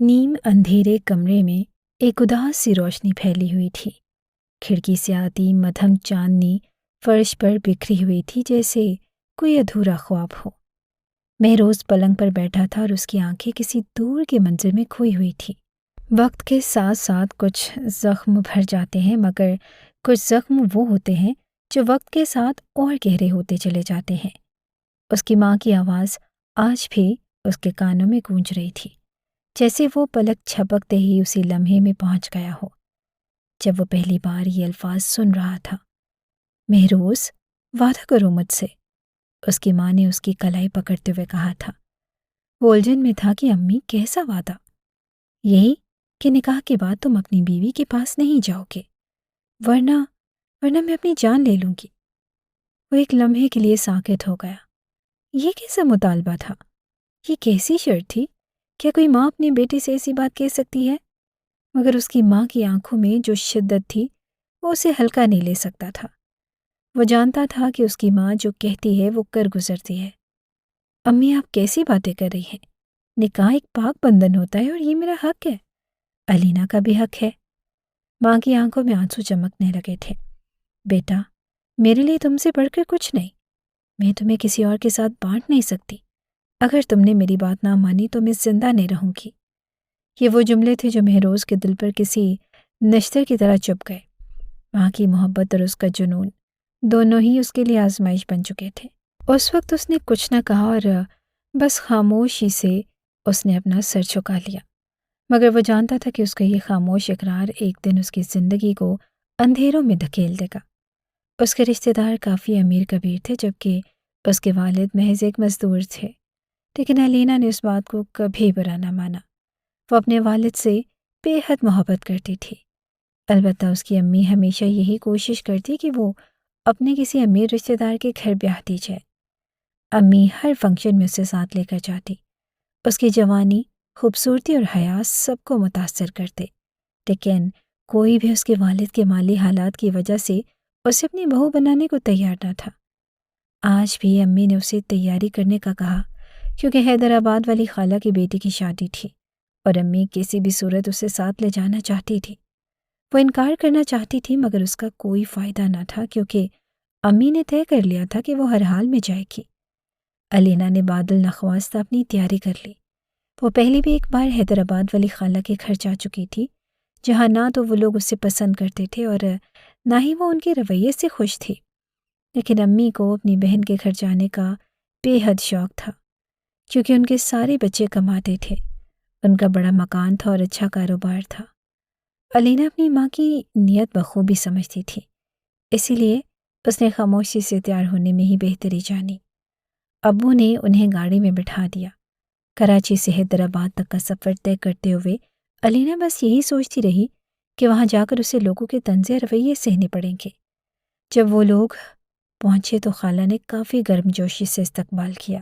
نیم اندھیرے کمرے میں ایک اداس سی روشنی پھیلی ہوئی تھی۔ کھڑکی سے آتی مدھم چاندنی فرش پر بکھری ہوئی تھی، جیسے کوئی ادھورا خواب ہو۔ مہروز پلنگ پر بیٹھا تھا اور اس کی آنکھیں کسی دور کے منظر میں کھوئی ہوئی تھی۔ وقت کے ساتھ ساتھ کچھ زخم بھر جاتے ہیں، مگر کچھ زخم وہ ہوتے ہیں جو وقت کے ساتھ اور گہرے ہوتے چلے جاتے ہیں۔ اس کی ماں کی آواز آج بھی اس کے کانوں میں گونج رہی تھی، جیسے وہ پلک چھپکتے ہی اسی لمحے میں پہنچ گیا ہو جب وہ پہلی بار یہ الفاظ سن رہا تھا۔ مہروز، وعدہ کرو مجھ سے، اس کی ماں نے اس کی کلائی پکڑتے ہوئے کہا تھا۔ وہ الجھن میں تھا کہ امی کیسا وعدہ؟ یہی کہ نکاح کے بعد تم اپنی بیوی کے پاس نہیں جاؤ گے، ورنہ میں اپنی جان لے لوں گی۔ وہ ایک لمحے کے لیے ساکت ہو گیا۔ یہ کیسا مطالبہ تھا؟ یہ کیسی شرط تھی؟ کیا کوئی ماں اپنے بیٹے سے ایسی بات کہہ سکتی ہے؟ مگر اس کی ماں کی آنکھوں میں جو شدت تھی وہ اسے ہلکا نہیں لے سکتا تھا۔ وہ جانتا تھا کہ اس کی ماں جو کہتی ہے وہ کر گزرتی ہے۔ امی، آپ کیسی باتیں کر رہی ہیں؟ نکاح ایک پاک بندھن ہوتا ہے اور یہ میرا حق ہے، علینا کا بھی حق ہے۔ ماں کی آنکھوں میں آنسو چمکنے لگے تھے۔ بیٹا، میرے لیے تم سے بڑھ کر کچھ نہیں، میں تمہیں کسی اور کے ساتھ بانٹ نہیں سکتی۔ اگر تم نے میری بات نہ مانی تو میں زندہ نہیں رہوں گی۔ یہ وہ جملے تھے جو مہروز کے دل پر کسی نشتر کی طرح چپ گئے۔ ماں کی محبت اور اس کا جنون دونوں ہی اس کے لیے آزمائش بن چکے تھے۔ اس وقت اس نے کچھ نہ کہا اور بس خاموشی سے اس نے اپنا سر جھکا لیا، مگر وہ جانتا تھا کہ اس کا یہ خاموش اقرار ایک دن اس کی زندگی کو اندھیروں میں دھکیل دے گا۔ اس کے رشتہ دار کافی امیر کبیر تھے، جبکہ اس کے والد محض ایک مزدور تھے، لیکن علینا نے اس بات کو کبھی برا نہ مانا۔ وہ اپنے والد سے بے حد محبت کرتی تھی۔ البتہ اس کی امی ہمیشہ یہی کوشش کرتی کہ وہ اپنے کسی امیر رشتہ دار کے گھر بیاہ دی جائے۔ امی ہر فنکشن میں اسے ساتھ لے کر جاتی۔ اس کی جوانی، خوبصورتی اور حیا سب کو متاثر کرتے، لیکن کوئی بھی اس کے والد کے مالی حالات کی وجہ سے اسے اپنی بہو بنانے کو تیار نہ تھا۔ آج بھی امی نے اسے تیاری کرنے کا کہا، کیونکہ حیدرآباد والی خالہ کی بیٹی کی شادی تھی اور امی کسی بھی صورت اسے ساتھ لے جانا چاہتی تھی۔ وہ انکار کرنا چاہتی تھی، مگر اس کا کوئی فائدہ نہ تھا، کیونکہ امی نے طے کر لیا تھا کہ وہ ہر حال میں جائے گی۔ علینا نے بادل نخواستہ اپنی تیاری کر لی۔ وہ پہلے بھی ایک بار حیدرآباد والی خالہ کے گھر جا چکی تھی، جہاں نہ تو وہ لوگ اسے پسند کرتے تھے اور نہ ہی وہ ان کے رویے سے خوش تھی، لیکن امی کو اپنی بہن کے گھر جانے کا بے حد شوق تھا، کیونکہ ان کے سارے بچے کماتے تھے، ان کا بڑا مکان تھا اور اچھا کاروبار تھا۔ علینا اپنی ماں کی نیت بخوبی سمجھتی تھی، اسی لیے اس نے خاموشی سے تیار ہونے میں ہی بہتری جانی۔ ابو نے انہیں گاڑی میں بٹھا دیا۔ کراچی سے حیدرآباد تک کا سفر طے کرتے ہوئے علینا بس یہی سوچتی رہی کہ وہاں جا کر اسے لوگوں کے طنز رویے سہنے پڑیں گے۔ جب وہ لوگ پہنچے تو خالہ نے کافی گرم جوشی سے استقبال کیا،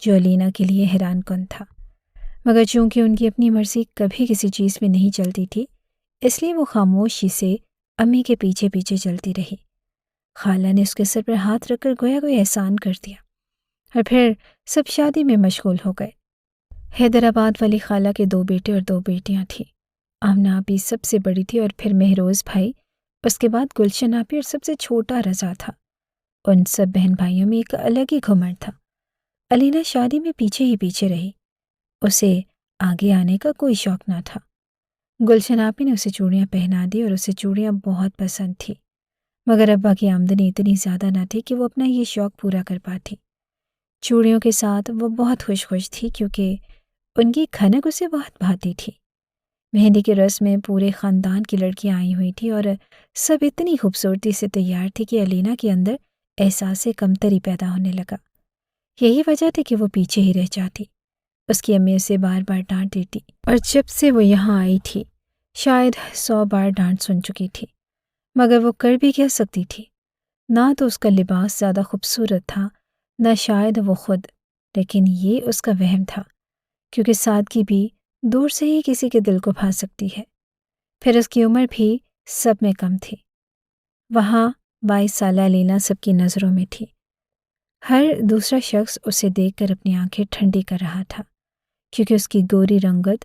جو علینا کے لیے حیران کن تھا، مگر چونکہ ان کی اپنی مرضی کبھی کسی چیز میں نہیں چلتی تھی، اس لیے وہ خاموشی سے امی کے پیچھے پیچھے چلتی رہی۔ خالہ نے اس کے سر پر ہاتھ رکھ کر گویا کوئی احسان کر دیا، اور پھر سب شادی میں مشغول ہو گئے۔ حیدرآباد والی خالہ کے 2 بیٹے اور 2 بیٹیاں تھیں۔ آمنہ آپی سب سے بڑی تھی اور پھر مہروز بھائی، اس کے بعد گلشن آپی اور سب سے چھوٹا رضا تھا۔ ان سب بہن بھائیوں میں ایک الگ ہی گھمنڈ تھا۔ علینا شادی میں پیچھے ہی پیچھے رہی، اسے آگے آنے کا کوئی شوق نہ تھا۔ گلشن آپی نے اسے چوڑیاں پہنا دی اور اسے چوڑیاں بہت پسند تھی، مگر ابا کی آمدنی اتنی زیادہ نہ تھی کہ وہ اپنا یہ شوق پورا کر پاتی۔ چوڑیوں کے ساتھ وہ بہت خوش تھی، کیونکہ ان کی کھنک اسے بہت بھاتی تھی۔ مہندی کی رسم میں پورے خاندان کی لڑکیاں آئی ہوئی تھیں اور سب اتنی خوبصورتی سے تیار تھی کہ علینا کے اندر احساس کمتری پیدا ہونے لگا۔ یہی وجہ تھی کہ وہ پیچھے ہی رہ جاتی۔ اس کی امی اسے بار بار ڈانٹ دیتی، اور جب سے وہ یہاں آئی تھی شاید 100 بار ڈانٹ سن چکی تھی، مگر وہ کر بھی کیا سکتی تھی؟ نہ تو اس کا لباس زیادہ خوبصورت تھا، نہ شاید وہ خود، لیکن یہ اس کا وہم تھا، کیونکہ سادگی بھی دور سے ہی کسی کے دل کو بھا سکتی ہے۔ پھر اس کی عمر بھی سب میں کم تھی۔ وہاں 22 سالہ علینا سب کی نظروں میں تھی۔ ہر دوسرا شخص اسے دیکھ کر اپنی آنکھیں ٹھنڈی کر رہا تھا، کیونکہ اس کی گوری رنگت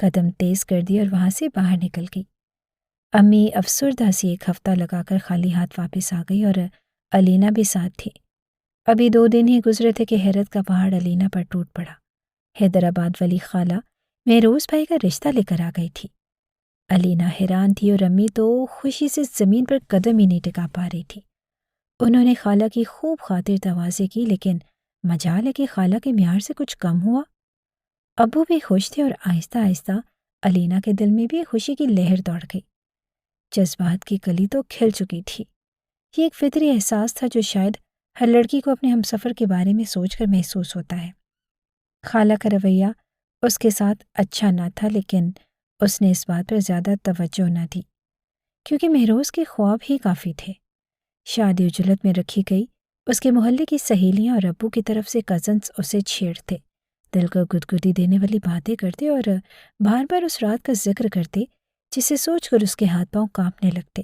قدم تیز کر دی اور وہاں سے باہر نکل گئی۔ امی افسردہ سی ایک ہفتہ لگا کر خالی ہاتھ واپس آ گئی اور علینا بھی ساتھ تھی۔ ابھی 2 دن ہی گزرے تھے کہ حیرت کا پہاڑ علینا پر ٹوٹ پڑا۔ حیدرآباد والی خالہ مہروز بھائی کا رشتہ لے کر آ گئی تھی۔ علینا حیران تھی اور امی تو خوشی سے زمین پر قدم ہی نہیں ٹکا پا رہی تھی۔ انہوں نے خالہ کی خوب خاطر تواضع کی، لیکن مجال ہے کہ خالہ کے معیار سے کچھ کم ہوا۔ ابو بھی خوش تھے اور آہستہ آہستہ علینا کے دل میں بھی خوشی کی لہر دوڑ گئی۔ جذبات کی کلی تو کھل چکی تھی۔ یہ ایک فطری احساس تھا جو شاید ہر لڑکی کو اپنے ہمسفر کے بارے میں سوچ کر محسوس ہوتا ہے۔ خالہ کا رویہ اس کے ساتھ اچھا نہ تھا، لیکن اس نے اس بات پر زیادہ توجہ نہ دی، کیونکہ مہروز کے خواب ہی کافی تھے۔ شادی اجلت میں رکھی گئی، اس کے محلے کی سہیلیاں اور ابو کی طرف سے کزنز اسے چھیڑتے، دل کو گدگدی دینے والی باتیں کرتے اور بار بار اس رات کا ذکر کرتے جسے سوچ کر اس کے ہاتھ پاؤں کانپنے لگتے۔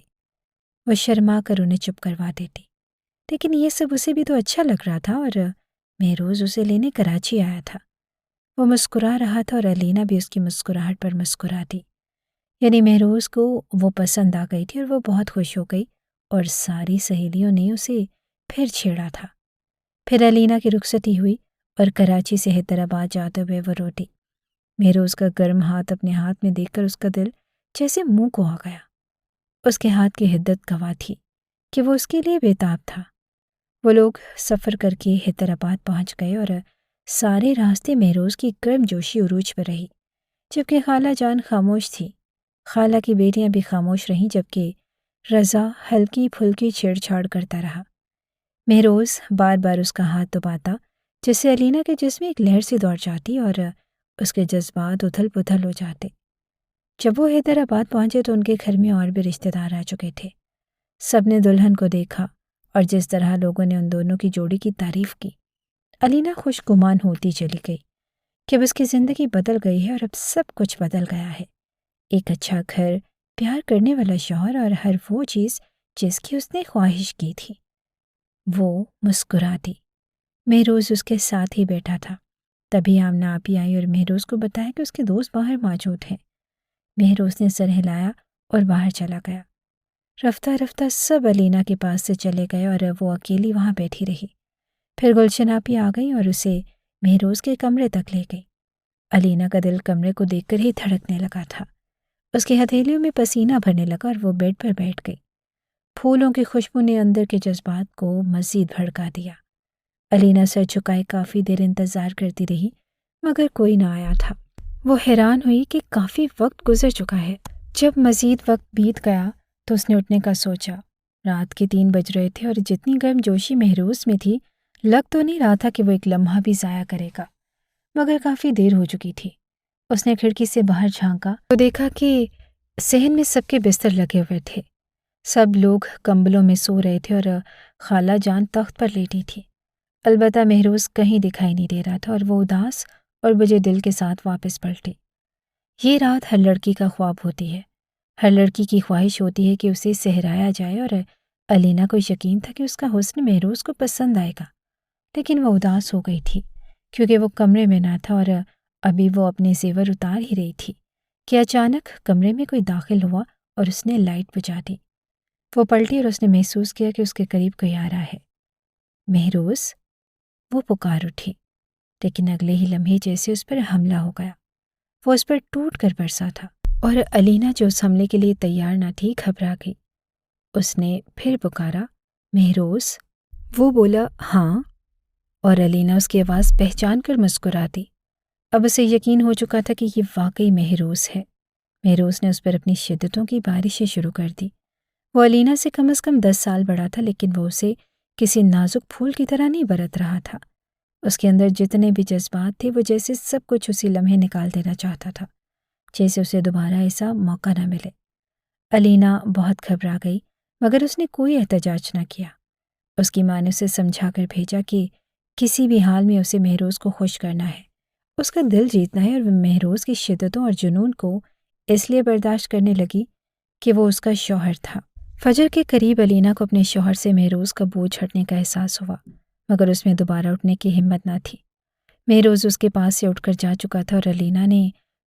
وہ شرما کر انہیں چپ کروا دیتی، لیکن یہ سب اسے بھی تو اچھا لگ رہا تھا اور مہروز اسے لینے کراچی آیا تھا۔ وہ مسکرا رہا تھا اور علینا بھی اس کی مسکراہٹ پر مسکراتی، یعنی مہروز کو وہ پسند آ گئی تھی اور وہ بہت خوش ہو گئی، اور ساری سہیلیوں نے اسے پھر چھیڑا تھا۔ پھر علینا کی رخصتی ہوئی اور کراچی سے حیدرآباد جاتے ہوئے وہ روٹی۔ مہروز کا گرم ہاتھ اپنے ہاتھ میں دیکھ کر اس کا دل جیسے منہ کو آ گیا۔ اس کے ہاتھ کی حدت گواہ تھی کہ وہ اس کے لیے بےتاب تھا۔ وہ لوگ سفر کر کے حیدرآباد پہنچ گئے اور سارے راستے مہروز کی گرم جوشی عروج پر رہی، جبکہ خالہ جان خاموش تھی۔ خالہ کی بیٹیاں بھی خاموش رہیں، جبکہ رضا ہلکی پھلکی چھیڑ چھاڑ کرتا رہا۔ مہروز بار بار اس کا ہاتھ دباتا، جس سے علینا کے جسم میں ایک لہر سی دوڑ جاتی اور اس کے جذبات اتھل پتھل ہو جاتے۔ جب وہ حیدرآباد پہنچے تو ان کے گھر میں اور بھی رشتہ دار آ چکے تھے۔ سب نے دلہن کو دیکھا اور جس طرح لوگوں نے ان دونوں کی جوڑی کی تعریف کی، علینا خوش گمان ہوتی چلی گئی کہ اب اس کی زندگی بدل گئی ہے اور اب سب کچھ بدل گیا ہے۔ ایک اچھا گھر، پیار کرنے والا شوہر اور ہر وہ چیز جس کی اس نے خواہش کی تھی۔ وہ مسکراتی۔ مہروز اس کے ساتھ ہی بیٹھا تھا۔ تبھی آمنہ آپی آئی اور مہروز کو بتایا کہ اس کے دوست باہر موجود ہیں۔ مہروز نے سر ہلایا اور باہر چلا گیا۔ رفتہ رفتہ سب علینا کے پاس سے چلے گئے اور وہ اکیلی وہاں بیٹھی رہی۔ پھر گلشن آپی آ گئی اور اسے مہروز کے کمرے تک لے گئی۔ علینا کا دل کمرے کو دیکھ کر ہی دھڑکنے لگا تھا۔ اس کی ہتھیلیوں میں پسینہ بھرنے لگا اور وہ بیڈ پر بیٹھ گئی۔ پھولوں کی خوشبو نے اندر کے جذبات کو مزید بھڑکا دیا۔ علینا سر جھکائے کافی دیر انتظار کرتی رہی، مگر کوئی نہ آیا تھا۔ وہ حیران ہوئی کہ کافی وقت گزر چکا ہے۔ جب مزید وقت بیت گیا تو اس نے اٹھنے کا سوچا۔ رات کے 3 بج رہے تھے اور جتنی گرم جوشی مہروز میں تھی، لگ تو نہیں رہا تھا کہ وہ ایک لمحہ بھی ضائع کرے گا، مگر کافی دیر ہو چکی تھی۔ اس نے کھڑکی سے باہر جھانکا تو دیکھا کہ صحن میں سب کے بستر لگے ہوئے تھے۔ سب لوگ کمبلوں میں سو رہے تھے اور خالہ جان تخت پر لیٹی تھی۔ البتہ مہروز کہیں دکھائی نہیں دے رہا تھا اور وہ اداس اور بجے دل کے ساتھ واپس پلٹی۔ یہ رات ہر لڑکی کا خواب ہوتی ہے۔ ہر لڑکی کی خواہش ہوتی ہے کہ اسے سہرایا جائے، اور علینا کو یقین تھا کہ اس کا حسن مہروز کو پسند آئے گا، لیکن وہ اداس ہو گئی تھی کیونکہ وہ کمرے میں نہ تھا اور ابھی وہ اپنے زیور اتار ہی رہی تھی کہ اچانک کمرے میں کوئی داخل ہوا اور اس نے لائٹ بجھا دی۔ وہ پلٹی اور اس نے محسوس کیا کہ اس کے قریب کوئی آ رہا ہے۔ مہروز، وہ پکار اٹھی، لیکن اگلے ہی لمحے جیسے اس پر حملہ ہو گیا۔ وہ اس پر ٹوٹ کر برسا تھا اور علینا جو اس حملے کے لیے تیار نہ تھی گھبرا گئی۔ اس نے پھر پکارا، مہروز۔ وہ بولا، ہاں، اور علینا اس کی آواز پہچان کر مسکرا دی۔ اب اسے یقین ہو چکا تھا کہ یہ واقعی مہروز ہے۔ مہروز نے اس پر اپنی شدتوں کی بارشیں شروع کر دی۔ وہ علینا سے کم از کم 10 سال بڑا تھا، لیکن وہ اسے کسی نازک پھول کی طرح نہیں برت رہا تھا۔ اس کے اندر جتنے بھی جذبات تھے وہ جیسے سب کچھ اسی لمحے نکال دینا چاہتا تھا، جیسے اسے دوبارہ ایسا موقع نہ ملے۔ علینا بہت گھبرا گئی، مگر اس نے کوئی احتجاج نہ کیا۔ اس کی ماں نے اسے سمجھا کر بھیجا کہ کسی بھی حال میں اسے مہروز کو خوش کرنا ہے، اس کا دل جیتنا ہے، اور وہ مہروز کی شدتوں اور جنون کو اس لیے برداشت کرنے لگی کہ وہ اس کا شوہر تھا۔ فجر کے قریب علینا کو اپنے شوہر سے مہروز کا بوجھ ہٹنے کا احساس ہوا، مگر اس میں دوبارہ اٹھنے کی ہمت نہ تھی۔ مہروز اس کے پاس سے اٹھ کر جا چکا تھا اور علینا نے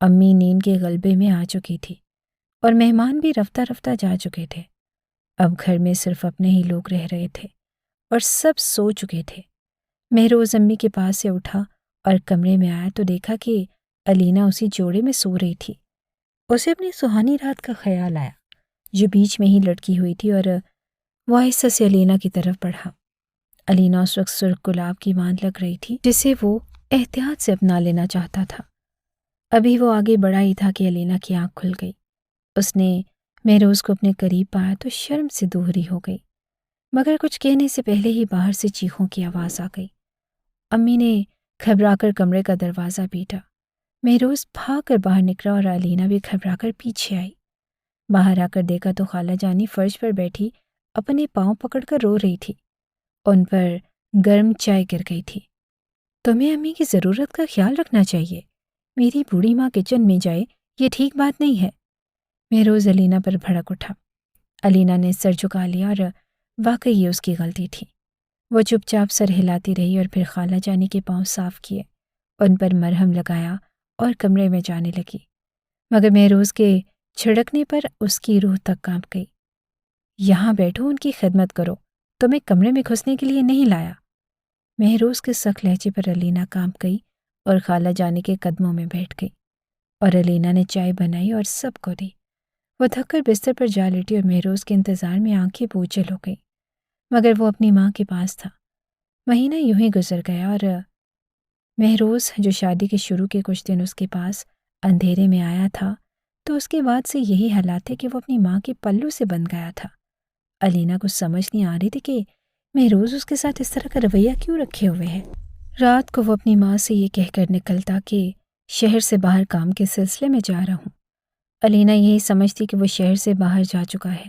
امی نیند کے غلبے میں آ چکی تھی اور مہمان بھی رفتہ رفتہ جا چکے تھے۔ اب گھر میں صرف اپنے ہی لوگ رہ رہے تھے اور سب سو چکے تھے۔ مہروز امی کے پاس سے اٹھا اور کمرے میں آیا تو دیکھا کہ علینا اسی جوڑے میں سو رہی تھی۔ اسے اپنی سہانی رات کا خیال آیا جو بیچ میں ہی لٹکی ہوئی تھی، اور وہ آہستہ سے علینا کی طرف بڑھا۔ علینا اس وقت سرخ گلاب کی ماند لگ رہی تھی جسے وہ احتیاط سے اپنا لینا چاہتا تھا۔ ابھی وہ آگے بڑھا ہی تھا کہ علینا کی آنکھ کھل گئی۔ اس نے مہروز کو اپنے قریب پایا تو شرم سے دوہری ہو گئی، مگر کچھ کہنے سے پہلے ہی باہر سے چیخوں کی آواز آ گئی۔ امی نے گھبرا کر کمرے کا دروازہ پیٹا۔ مہروز بھاگ کر باہر نکلا اور علینا بھی گھبرا کر پیچھے آئی۔ باہر آ کر دیکھا تو خالہ جانی فرش پر بیٹھی اپنے پاؤں پکڑ کر رو رہی تھی۔ ان پر گرم چائے گر گئی تھی۔ تمہیں امی کی ضرورت کا خیال رکھنا چاہیے، میری بوڑھی ماں کچن میں جائے یہ ٹھیک بات نہیں ہے۔ مہروز علینا پر بھڑک اٹھا۔ علینا نے سر جھکا لیا اور واقعی یہ اس کی غلطی تھی۔ وہ چپ چاپ سر ہلاتی رہی اور پھر خالہ جانی کے پاؤں صاف کیے، ان پر مرہم لگایا اور کمرے میں جانے لگی، مگر مہروز کے چھڑکنے پر اس کی روح تک کانپ گئی۔ یہاں بیٹھو، ان کی خدمت کرو، تمہیں کمرے میں گھسنے کے لیے نہیں لایا۔ مہروز کے سخت لہجے پر علینا کانپ گئی اور خالہ جانی کے قدموں میں بیٹھ گئی، اور علینا نے چائے بنائی اور سب کو دی۔ وہ تھک کر بستر پر جا لیٹی اور مہروز کے انتظار میں آنکھیں بوجھل ہو گئی، مگر وہ اپنی ماں کے پاس تھا۔ مہینہ یوں ہی گزر گیا اور مہروز جو شادی کے شروع کے کچھ دن اس کے پاس اندھیرے میں آیا تھا تو اس کے بعد سے یہی حالات تھے کہ وہ اپنی ماں کے پلو سے بندھ گیا تھا۔ علینا کو سمجھ نہیں آ رہی تھی کہ مہروز اس کے ساتھ اس طرح کا رویہ کیوں رکھے ہوئے ہے۔ رات کو وہ اپنی ماں سے یہ کہہ کر نکلتا کہ شہر سے باہر کام کے سلسلے میں جا رہا ہوں۔ علینا یہی سمجھتی کہ وہ شہر سے باہر جا چکا ہے،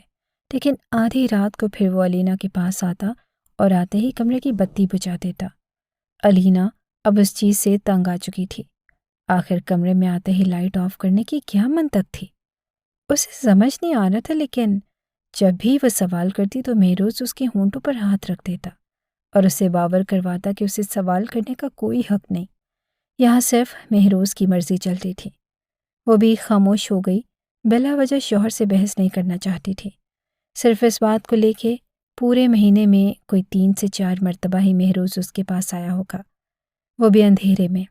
لیکن آدھی رات کو پھر وہ علینا کے پاس آتا اور آتے ہی کمرے کی بتی بجھا دیتا۔ علینا اب اس چیز سے تنگ آ چکی تھی۔ آخر کمرے میں آتے ہی لائٹ آف کرنے کی کیا منطق تھی؟ اسے سمجھ نہیں آ رہا تھا، لیکن جب بھی وہ سوال کرتی تو مہروز اس کے ہونٹوں پر ہاتھ رکھ دیتا اور اسے باور کرواتا کہ اسے سوال کرنے کا کوئی حق نہیں، یہاں صرف مہروز کی مرضی چلتی تھی۔ وہ بھی خاموش ہو گئی، بلا وجہ شوہر سے بحث نہیں کرنا چاہتی تھی، صرف اس بات کو لے کے پورے مہینے میں کوئی 3 سے 4 مرتبہ ہی مہروز اس کے پاس آیا ہوگا، وہ بھی اندھیرے میں،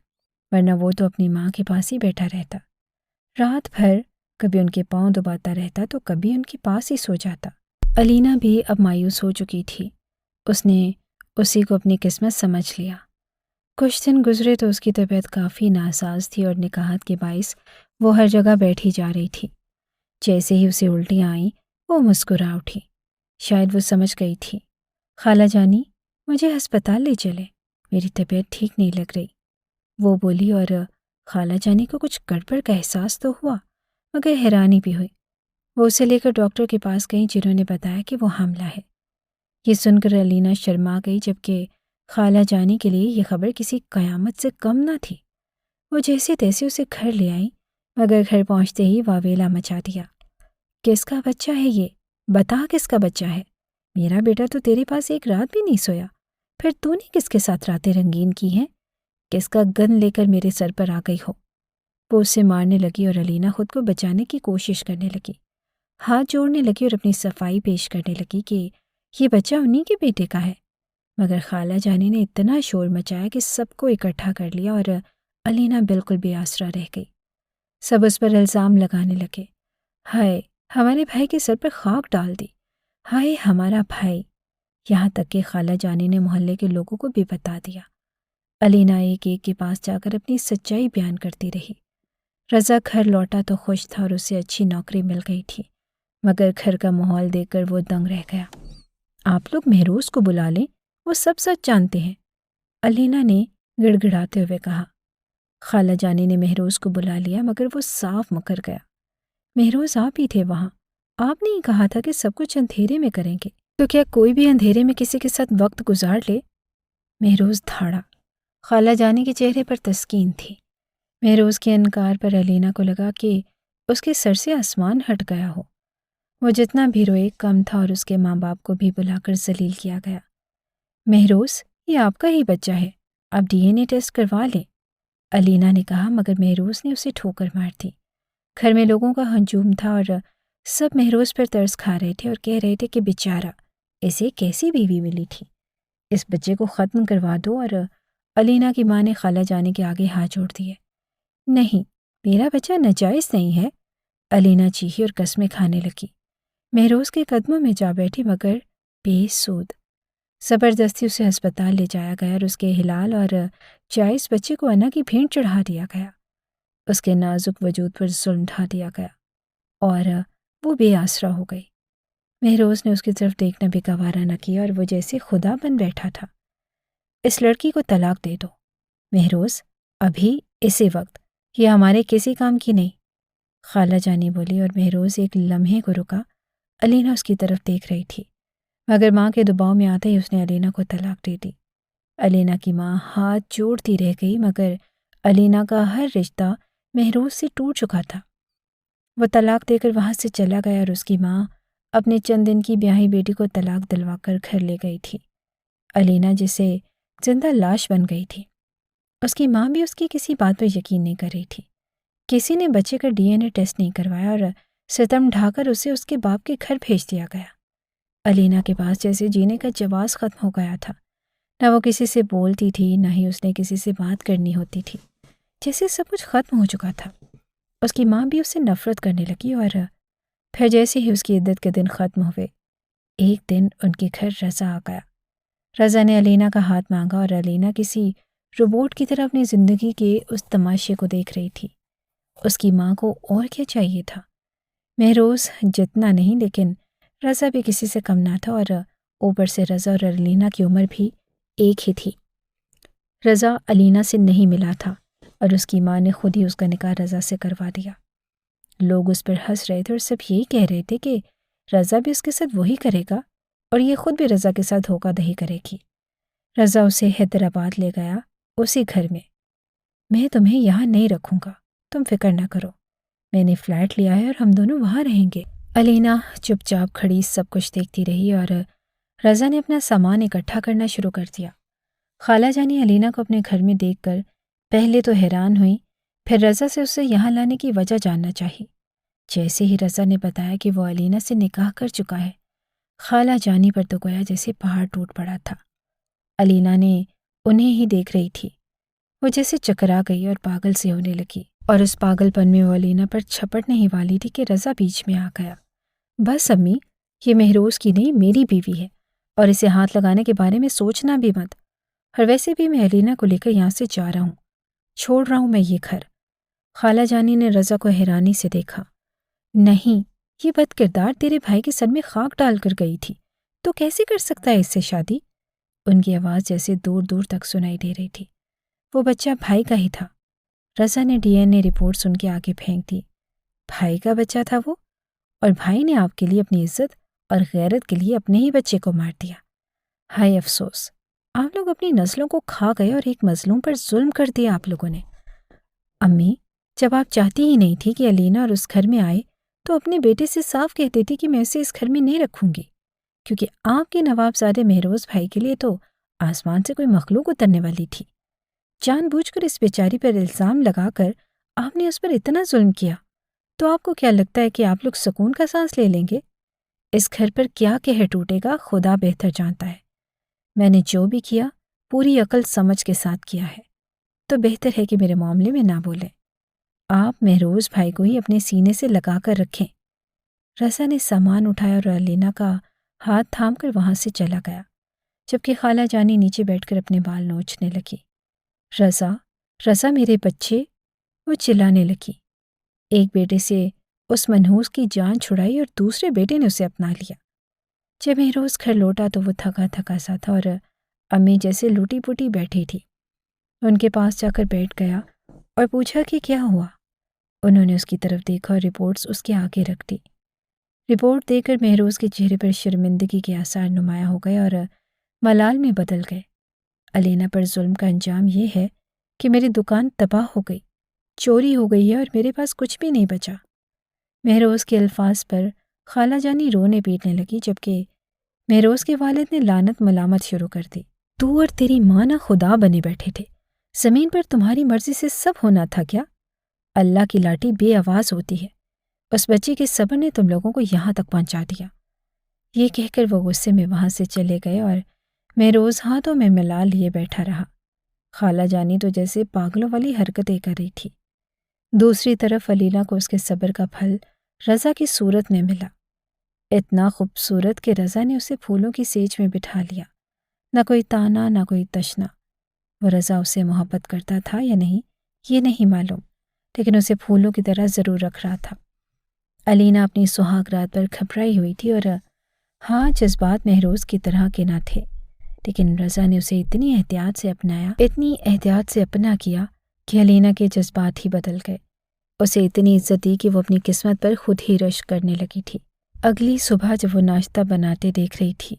ورنہ وہ تو اپنی ماں کے پاس ہی بیٹھا رہتا۔ رات بھر کبھی ان کے پاؤں دباتا رہتا تو کبھی ان کے پاس ہی سو جاتا۔ علینا بھی اب مایوس ہو چکی تھی، اس نے اسی کو اپنی قسمت سمجھ لیا۔ کچھ دن گزرے تو اس کی طبیعت کافی ناساز تھی اور نکاہت کے باعث وہ ہر جگہ بیٹھی جا رہی تھی۔ جیسے ہی اسے الٹیاں آئیں وہ مسکرا اٹھی، شاید وہ سمجھ گئی تھی۔ خالہ جانی، مجھے ہسپتال لے چلے، میری طبیعت ٹھیک نہیں لگ رہی، وہ بولی، اور خالہ جانی کو کچھ گڑبڑ کا احساس تو ہوا مگر حیرانی بھی ہوئی۔ وہ اسے لے کر ڈاکٹر کے پاس گئیں جنہوں نے بتایا کہ وہ حاملہ ہے۔ یہ سن کر علینا شرما گئی، جبکہ خالہ جانی کے لیے یہ خبر کسی قیامت سے کم نہ تھی۔ وہ جیسے تیسے اسے گھر لے آئیں، مگر گھر پہنچتے ہی واویلا مچا دیا۔ کس کا بچہ ہے یہ؟ بتا کس کا بچہ ہے؟ میرا بیٹا تو تیرے پاس ایک رات بھی نہیں سویا، پھر تو نے کس کے ساتھ راتیں رنگین کی ہیں؟ کس کا گن لے کر میرے سر پر آ گئی ہو؟ وہ اسے مارنے لگی اور علینا خود کو بچانے کی کوشش کرنے لگی، ہاتھ جوڑنے لگی اور اپنی صفائی پیش کرنے لگی کہ یہ بچہ انہی کے بیٹے کا ہے، مگر خالہ جانی نے اتنا شور مچایا کہ سب کو اکٹھا کر لیا اور علینا بالکل بے آسرا رہ گئی۔ سب اس پر الزام لگانے لگے، ہائے ہمارے بھائی کے سر پر خاک ڈال دی، ہائے ہمارا بھائی، یہاں تک کہ خالہ جانی نے محلے کے لوگوں کو بھی بتا دیا۔ علینا ایک ایک کے پاس جا کر اپنی سچائی بیان کرتی رہی۔ رضا گھر لوٹا تو خوش تھا اور اسے اچھی نوکری مل گئی تھی، مگر گھر کا ماحول دیکھ کر وہ دنگ رہ گیا۔ آپ لوگ مہروز کو بلا لیں، وہ سب سچ جانتے ہیں، علینا نے گڑ گڑاتے ہوئے کہا۔ خالہ جانی نے مہروز کو بلا لیا مگر وہ صاف مکر گیا۔ مہروز آپ ہی تھے وہاں، آپ نے ہی کہا تھا کہ سب کچھ اندھیرے میں کریں گے، تو کیا کوئی بھی اندھیرے میں کسی کے ساتھ وقت گزار لے؟ مہروز دھاڑا۔ خالہ جانی کے چہرے پر تسکین تھی۔ مہروز کے انکار پر علینا کو لگا کہ اس کے سر سے آسمان ہٹ گیا ہو۔ وہ جتنا بھی روئے کم تھا اور اس کے ماں باپ کو بھی بلا کر ذلیل کیا گیا۔ مہروز، یہ آپ کا ہی بچہ ہے، آپ ڈی این اے ٹیسٹ کروا لیں۔ علینا نے کہا، مگر مہروز نے اسے ٹھوکر مار دی۔ گھر میں لوگوں کا ہجوم تھا اور سب مہروز پر ترس کھا رہے تھے اور کہہ رہے تھے کہ بیچارہ اسے کیسی بیوی ملی تھی، اس بچے کو ختم کروا دو۔ اور علینا کی ماں نے خالہ جانی کے آگے ہاتھ جوڑ دیے۔ نہیں، میرا بچہ ناجائز نہیں ہے، علینا چیخی اور قسمیں کھانے لگی۔ مہروز کے قدموں میں جا بیٹھی، مگر بے سود۔ زبردستی اسے ہسپتال لے جایا گیا اور اس کے حلال اور جائز بچے کو انا کی بھینٹ چڑھا دیا گیا۔ اس کے نازک وجود پر ظلم ڈھا دیا گیا اور وہ بے آسرا ہو گئی۔ مہروز نے اس کی طرف دیکھنا بھی گوارا نہ کیا اور وہ جیسے خدا بن بیٹھا تھا۔ اس لڑکی کو طلاق دے دو مہروز، ابھی اسی وقت، یہ ہمارے کسی کام کی نہیں، خالہ جانی بولی۔ اور مہروز ایک لمحے کو رکا۔ علینا اس کی طرف دیکھ رہی تھی، مگر ماں کے دباؤ میں آتے ہی اس نے علینا کو طلاق دے دی۔ علینا کی ماں ہاتھ جوڑتی رہ گئی، مگر علینا کا ہر رشتہ مہروز سے ٹوٹ چکا تھا۔ وہ طلاق دے کر وہاں سے چلا گیا اور اس کی ماں اپنے چند دن کی بیاہی بیٹی کو طلاق دلوا کر گھر لے گئی تھی۔ علینا جسے زندہ لاش بن گئی تھی۔ اس کی ماں بھی اس کی کسی بات پر یقین نہیں کر رہی تھی۔ کسی نے بچے کا ڈی این اے ٹیسٹ نہیں کروایا اور ستم ڈھا کر اسے اس کے باپ کے گھر بھیج دیا گیا۔ علینا کے پاس جیسے جینے کا جواز ختم ہو گیا تھا۔ نہ وہ کسی سے بولتی تھی، نہ ہی اس نے کسی سے بات کرنی ہوتی تھی، جیسے سب کچھ ختم ہو چکا تھا۔ اس کی ماں بھی اس سے نفرت کرنے لگی اور پھر جیسے ہی اس کی عدت کے دن ختم ہوئے، ایک دن ان کے گھر رضا آ گیا۔ رضا نے علینا کا ہاتھ مانگا اور علینا کسی روبوٹ کی طرح اپنی زندگی کے اس تماشے کو دیکھ رہی تھی۔ اس کی ماں کو اور کیا چاہیے تھا؟ مہروز جتنا نہیں، لیکن رضا بھی کسی سے کم نہ تھا، اور اوپر سے رضا اور علینا کی عمر بھی ایک ہی تھی۔ رضا علینا سے نہیں ملا تھا اور اس کی ماں نے خود ہی اس کا نکاح رضا سے کروا دیا۔ لوگ اس پر ہنس رہے تھے اور سب یہی کہہ رہے تھے کہ رضا بھی اس کے ساتھ وہی کرے گا اور یہ خود بھی رضا کے ساتھ دھوکہ دہی کرے گی۔ رضا اسے حیدرآباد لے گیا، اسی گھر میں۔ میں تمہیں یہاں نہیں رکھوں گا، تم فکر نہ کرو، میں نے فلیٹ لیا ہے اور ہم دونوں وہاں رہیں گے۔ علینا چپ چاپ کھڑی سب کچھ دیکھتی رہی اور رضا نے اپنا سامان اکٹھا کرنا شروع کر دیا۔ خالہ جانی علینا کو اپنے گھر میں دیکھ کر پہلے تو حیران ہوئی، پھر رضا سے اسے یہاں لانے کی وجہ جاننا چاہی۔ جیسے ہی رضا نے بتایا کہ وہ علینا سے نکاح کر چکا ہے، خالہ جانی پر تو گویا جیسے پہاڑ ٹوٹ پڑا تھا۔ علینا نے انہیں ہی دیکھ رہی تھی، وہ جیسے چکرا گئی اور پاگل سے ہونے لگی، اور اس پاگل پن میں وہ علینا پر چھپٹنے ہی والی تھی کہ رضا بیچ میں آ گیا۔ بس امی، یہ مہروز کی نہیں میری بیوی ہے، اور اسے ہاتھ لگانے کے بارے میں سوچنا بھی مت، اور ویسے بھی میں علینا کو لے کر یہاں سے جا رہا ہوں، چھوڑ رہا ہوں میں یہ گھر۔ خالہ جانی نے رضا کو حیرانی سے دیکھا۔ نہیں، یہ بد کردار تیرے بھائی کے سر میں خاک ڈال کر گئی تھی، تو کیسے کر سکتا ہے اس سے شادی؟ ان کی آواز جیسے دور دور تک سنائی دے رہی تھی۔ وہ بچہ بھائی کا ہی تھا۔ رضا نے ڈی این اے رپورٹس ان کے آگے پھینک دی۔ بھائی کا بچہ تھا وہ، اور بھائی نے آپ کے لیے اپنی عزت اور غیرت کے لیے اپنے ہی بچے کو مار دیا۔ ہائے افسوس، آپ لوگ اپنی نسلوں کو کھا گئے اور ایک مظلوم پر ظلم کر دیا آپ لوگوں نے۔ امی، جب آپ چاہتی ہی نہیں تھی کہ علینا اور اس گھر میں آئے، تو اپنے بیٹے سے صاف کہہ دیتی کہ میں اسے اس گھر میں نہیں رکھوں گی، کیونکہ آپ کے نوابزادے مہروز بھائی کے لیے تو آسمان سے کوئی مخلوق اترنے والی تھی۔ جان بوجھ کر اس بیچاری پر الزام لگا کر آپ نے اس پر اتنا ظلم کیا، تو آپ کو کیا لگتا ہے کہ آپ لوگ سکون کا سانس لے لیں گے؟ اس گھر پر کیا قہر ٹوٹے گا خدا بہتر جانتا ہے۔ میں نے جو بھی کیا پوری عقل سمجھ کے ساتھ کیا ہے، تو بہتر ہے کہ میرے معاملے میں نہ بولیں۔ آپ مہروز بھائی کو ہی اپنے سینے سے لگا کر رکھیں۔ رضا نے سامان اٹھایا اور علینا کا ہاتھ تھام کر وہاں سے چلا گیا، جبکہ خالہ جانی نیچے بیٹھ کر اپنے بال نوچنے لگی۔ رضا، رضا میرے بچے، وہ چلانے لگی۔ ایک بیٹے سے اس منحوس کی جان چھڑائی اور دوسرے بیٹے نے اسے اپنا لیا۔ جب مہروز گھر لوٹا تو وہ تھکا تھکا سا تھا اور امی جیسے لوٹی پوٹی بیٹھی تھی۔ ان کے پاس جا کر بیٹھ گیا اور پوچھا کہ کیا ہوا۔ انہوں نے اس کی طرف دیکھا اور رپورٹس اس کے آگے رکھ دی۔ رپورٹ دے کر مہروز کے چہرے پر شرمندگی کے آثار نمایاں ہو گئے اور ملال میں بدل گئے۔ علینا پر ظلم کا انجام یہ ہے کہ میری دکان تباہ ہو گئی، چوری ہو گئی ہے اور میرے پاس کچھ بھی نہیں بچا۔ مہروز کے الفاظ پر خالہ جانی رونے پیٹنے لگی، جبکہ مہروز کے والد نے لعنت ملامت شروع کر دی۔ تو اور تیری ماں نہ خدا بنے بیٹھے تھے، زمین پر تمہاری مرضی سے سب ہونا تھا کیا؟ اللہ کی لاٹھی بے آواز ہوتی ہے، اس بچی کے صبر نے تم لوگوں کو یہاں تک پہنچا دیا۔ یہ کہہ کر وہ غصے میں وہاں سے چلے گئے اور مہروز ہاتھوں میں ملا لیے بیٹھا رہا۔ خالہ جانی تو جیسے پاگلوں والی حرکتیں کر رہی تھی۔ دوسری طرف علینا کو اس کے صبر کا پھل رضا کی صورت میں ملا، اتنا خوبصورت کہ رضا نے اسے پھولوں کی سیج میں بٹھا لیا۔ نہ کوئی تانا نہ کوئی تشنا۔ وہ رضا اسے محبت کرتا تھا یا نہیں یہ نہیں معلوم، لیکن اسے پھولوں کی طرح ضرور رکھ رہا تھا۔ علینا اپنی سہاگ رات پر گھبرائی ہوئی تھی، اور ہاں جذبات مہروز کی طرح کے نہ تھے، لیکن رضا نے اسے اتنی احتیاط سے اپنا کیا کہ علینا کے جذبات ہی بدل گئے۔ اسے اتنی عزت دی کہ وہ اپنی قسمت پر خود ہی رشک کرنے لگی تھی۔ اگلی صبح جب وہ ناشتہ بناتے دیکھ رہی تھی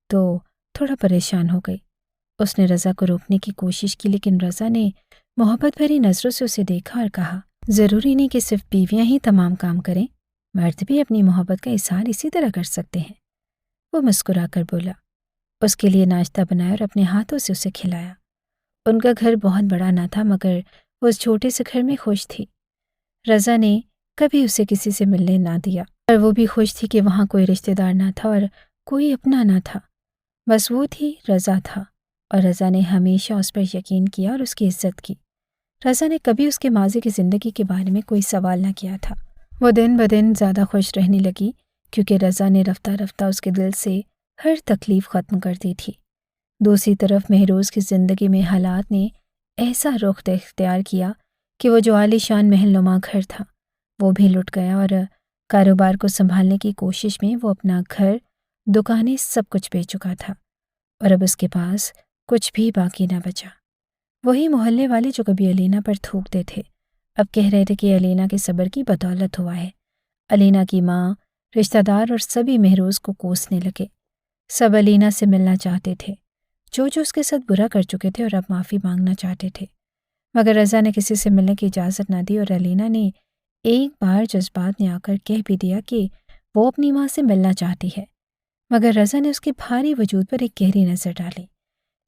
تو تھوڑا پریشان ہو گئی۔ اس نے رضا کو روکنے کی کوشش کی، لیکن رضا نے محبت بھری نظروں سے اسے دیکھا اور کہا، ضروری نہیں کہ صرف بیویاں ہی تمام کام کریں، مرد بھی اپنی محبت کا اظہار اسی طرح کر سکتے ہیں۔ وہ مسکرا کر بولا۔ اس کے لیے ناشتہ بنایا اور اپنے ہاتھوں سے اسے کھلایا۔ ان کا گھر بہت بڑا نہ تھا، مگر وہ اس چھوٹے سے گھر میں خوش تھی۔ رضا نے کبھی اسے کسی سے ملنے نہ دیا، اور وہ بھی خوش تھی کہ وہاں کوئی رشتہ دار نہ تھا اور کوئی اپنا نہ تھا، بس وہ تھی، رضا تھا، اور رضا نے ہمیشہ اس پر یقین کیا اور اس کی عزت کی۔ رضا نے کبھی اس کے ماضی کی زندگی کے بارے میں کوئی سوال نہ کیا تھا۔ وہ دن بدن زیادہ خوش رہنے لگی کیونکہ رضا نے رفتہ رفتہ اس کے دل سے ہر تکلیف ختم کر دی تھی۔ دوسری طرف مہروز کی زندگی میں حالات نے ایسا رخ اختیار کیا کہ وہ جو عالی شان محل نما گھر تھا وہ بھی لٹ گیا، اور کاروبار کو سنبھالنے کی کوشش میں وہ اپنا گھر، دکانیں سب کچھ بیچ چکا تھا، اور اب اس کے پاس کچھ بھی باقی نہ بچا۔ وہی محلے والے جو کبھی علینا پر تھوکتے تھے اب کہہ رہے تھے کہ علینا کے صبر کی بدولت ہوا ہے۔ علینا کی ماں، رشتہ دار اور سبھی مہروز کو کوسنے لگے۔ سب علینا سے ملنا چاہتے تھے، جو اس کے ساتھ برا کر چکے تھے، اور اب معافی مانگنا چاہتے تھے، مگر رضا نے کسی سے ملنے کی اجازت نہ دی، اور علینا نے ایک بار جذبات میں آ کر کہہ بھی دیا کہ وہ اپنی ماں سے ملنا چاہتی ہے، مگر رضا نے اس کے بھاری وجود پر ایک گہری نظر ڈالی،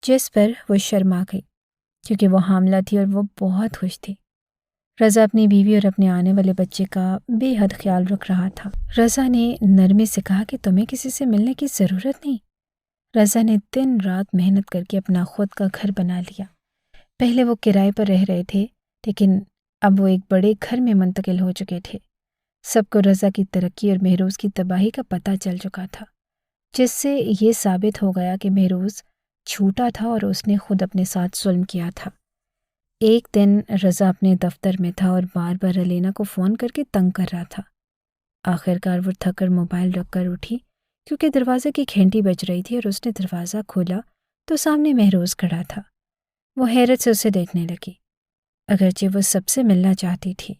جس پر وہ شرما گئی کیونکہ وہ حاملہ تھی اور وہ بہت خوش تھی۔ رضا اپنی بیوی اور اپنے آنے والے بچے کا بے حد خیال رکھ رہا تھا۔ رضا نے نرمی سے کہا کہ تمہیں کسی سے ملنے کی ضرورت نہیں۔ رضا نے دن رات محنت کر کے اپنا خود کا گھر بنا لیا۔ پہلے وہ کرائے پر رہ رہے تھے، لیکن اب وہ ایک بڑے گھر میں منتقل ہو چکے تھے۔ سب کو رضا کی ترقی اور مہروز کی تباہی کا پتہ چل چکا تھا، جس سے یہ ثابت ہو گیا کہ مہروز جھوٹا تھا اور اس نے خود اپنے ساتھ ظلم کیا تھا۔ ایک دن رضا اپنے دفتر میں تھا اور بار بار علینا کو فون کر کے تنگ کر رہا تھا۔ آخر کار وہ تھک کر موبائل رکھ کر اٹھی کیونکہ دروازے کی گھنٹی بج رہی تھی، اور اس نے دروازہ کھولا تو سامنے مہروز کھڑا تھا۔ وہ حیرت سے اسے دیکھنے لگی، اگرچہ وہ سب سے ملنا چاہتی تھی،